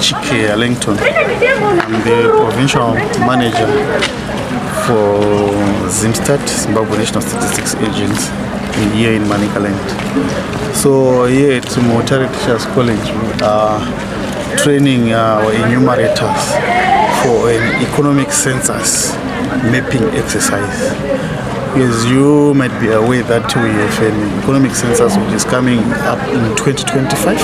Chikeya, Langton. I'm the provincial manager for ZimStat, Zimbabwe Statistics Agency, here in Manicaland. So here at Mutare Teachers College, we are training our enumerators for an economic census mapping exercise. As you might be aware that we have an economic census which is coming up in 2025.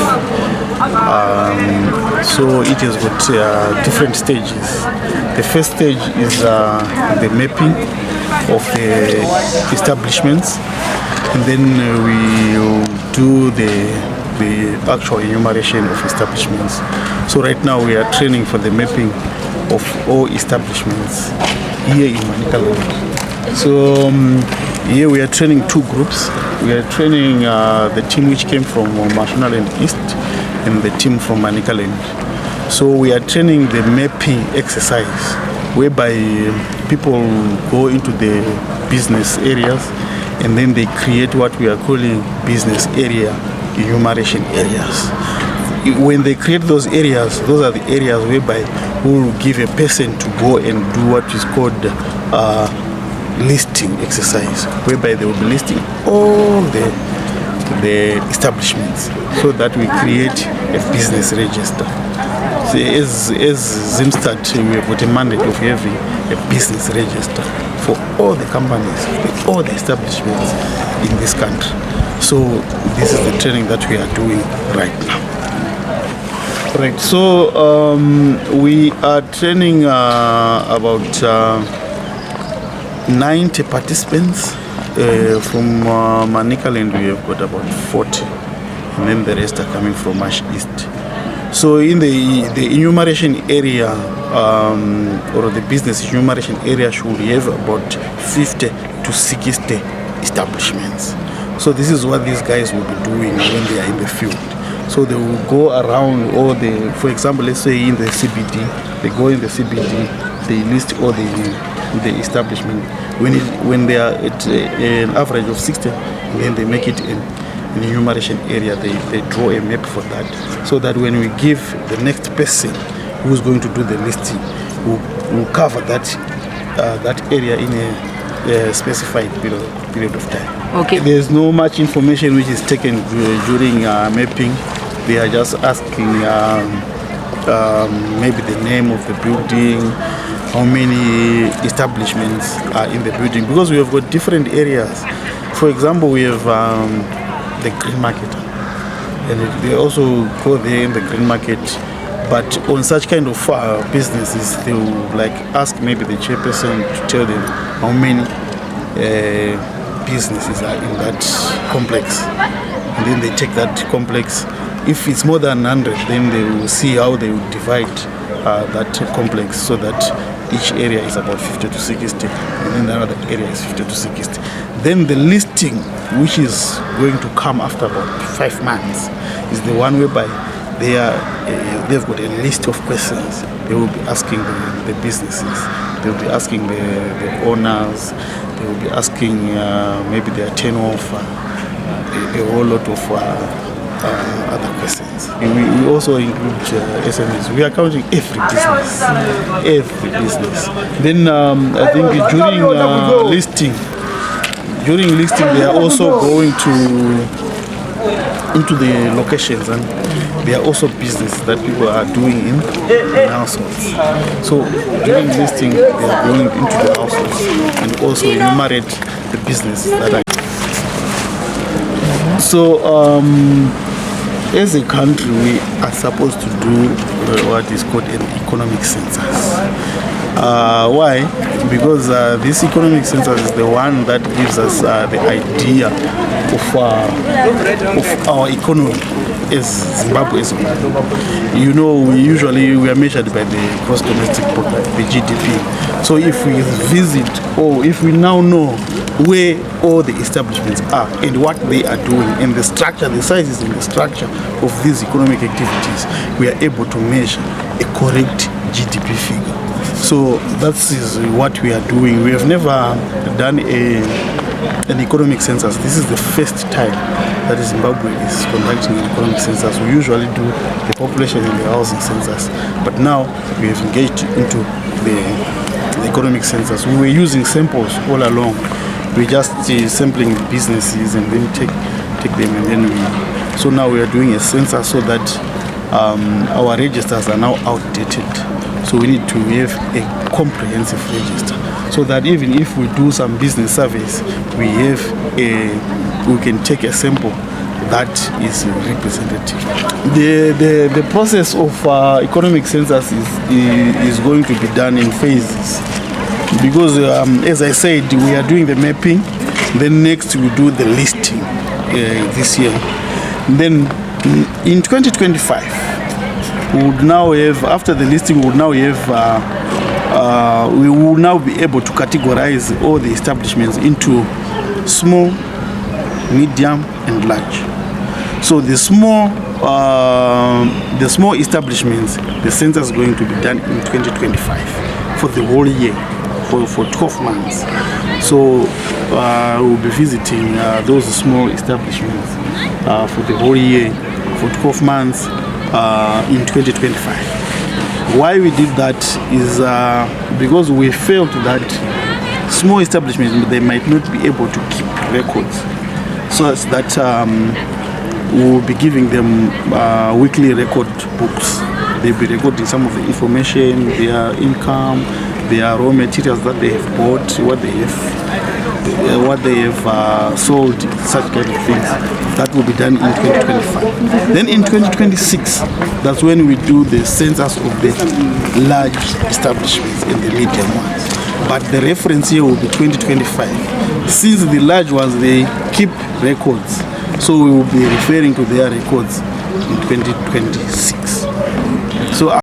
So it has got different stages. The first stage is the mapping of the establishments, and then we do the actual enumeration of establishments. So right now we are training for the mapping of all establishments here in Manicaland. So here we are training two groups. We are training the team which came from Mashonaland East and the team from Manicaland. So we are training the mapping exercise, whereby people go into the business areas and then they create what we are calling business area enumeration areas. When they create those areas, those are the areas whereby we will give a person to go and do what is called listing exercise, whereby they will be listing all the establishments so that we create a business register. So as ZimStat, we have got a mandate of having a business register for all the companies, for all the establishments in this country. So this is the training that we are doing right now. Right, so we are training about 90 participants. From Manicaland we have got about 40, and then the rest are coming from Ash East. So in the enumeration area, or the business enumeration area, should have about 50 to 60 establishments. So this is what these guys will be doing when they are in the field. So they will go around all for example, let's say in the CBD, they go in the CBD, they list all the establishment. When they are at an average of 60, then they make it an enumeration area. They draw a map for that, so that when we give the next person who's going to do the listing, we'll cover that area in a specified period of time. Okay. There's no much information which is taken during mapping. They are just asking maybe the name of the building, how many establishments are in the building, because we have got different areas. For example, we have the green market, and they also go there in the green market. But on such kind of businesses, they will like ask maybe the chairperson to tell them how many businesses are in that complex, and then they take that complex. If it's more than 100, then they will see how they will divide that complex, so that each area is about 50 to 60, and then the other area is 50 to 60. Then the listing, which is going to come after about 5 months, is the one whereby they've got a list of questions. They will be asking the businesses, they will be asking the owners, they will be asking maybe their turnover, a whole lot of other questions. We also include SMEs. We are counting every business. Then I think during listing they are also going into the locations, and there are also businesses that people are doing in households. So during listing they are going into the households and also enumerate the businesses that are. So as a country, we are supposed to do what is called an economic census. Why? Because this economic census is the one that gives us the idea of our economy as Zimbabwe. You know, we are measured by the gross domestic product, the GDP. So if we visit, or if we now know where all the establishments are and what they are doing, and the structure, the sizes and the structure of these economic activities, we are able to measure a correct GDP figure. So that is what we are doing. We have never done a an economic census. This is the first time that Zimbabwe is conducting an economic census. We usually do the population and the housing census, but now we have engaged into the economic census. We were using samples all along. We just sampling businesses and then take them, and then so now we are doing a census so that our registers are now outdated. So we need to have a comprehensive register, so that even if we do some business surveys, we can take a sample that is representative. The process of economic census is going to be done in phases, because as I said, we are doing the mapping, then next we do the listing this year. Then in 2025 we would now have, after the listing, we will now be able to categorize all the establishments into small, medium and large. So the small establishments, the census is going to be done in 2025 for the whole year, for 12 months. So we'll be visiting those small establishments for the whole year, for 12 months in 2025. Why we did that is because we felt that small establishments, they might not be able to keep records, so that we'll be giving them weekly record books. They'll be recording some of the information, their income, their raw materials that they have bought, what they have sold, such kind of things. That will be done in 2025. Then in 2026, that's when we do the census of the large establishments and the medium ones. But the reference here will be 2025. Since the large ones, they keep records, so we will be referring to their records in 2026.